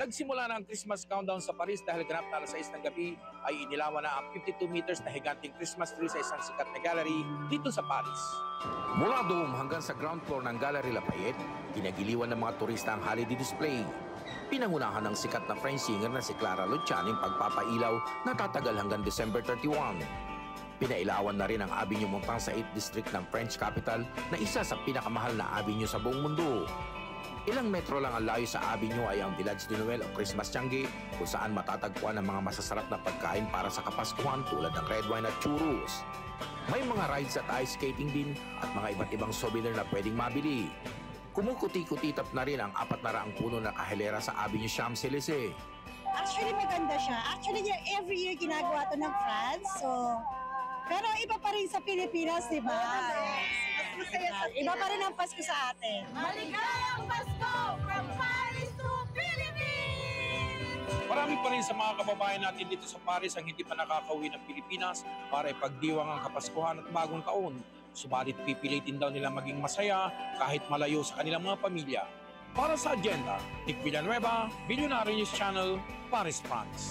Nagsimula na ang Christmas countdown sa Paris dahil ganap na alas 6 ng gabi ay inilawan na ang 52 meters na higanting Christmas tree sa isang sikat na gallery dito sa Paris. Mula dome hanggang sa ground floor ng Gallery Lafayette, kinagiliwan ng mga turista ang holiday display. Pinangunahan ng sikat na French singer na si Clara Luciani ang pagpapailaw na tatagal hanggang December 31. Pinailawan na rin ang Avenue Montand sa 8th District ng French capital na isa sa pinakamahal na avenue sa buong mundo. Ilang metro lang ang layo sa avenue ay ang Village de Noël o Christmas Tiangge kung saan matatagpuan ang mga masasarap na pagkain para sa Kapaskuhan tulad ng red wine at churros. May mga rides at ice skating din at mga iba't ibang souvenir na pwedeng mabili. Kumukuti-kutitap na rin ang 400 puno na kahilera sa Avenue Champs-Élysées. Actually, maganda siya. Actually, every year ginagawa to ng France. So, pero iba pa rin sa Pilipinas, di ba? Iba pa rin ang Pasko sa atin. Maligayang Pasko from Paris to Philippines! Marami pa rin sa mga kababayan natin dito sa Paris ang hindi pa nakakauwi ng Pilipinas para ipagdiwang ang Kapaskuhan at Bagong Taon. Subalit pipilitin daw nila maging masaya kahit malayo sa kanilang mga pamilya. Para sa Agenda, Nick Villanueva, Billionaire News Channel, Paris, France.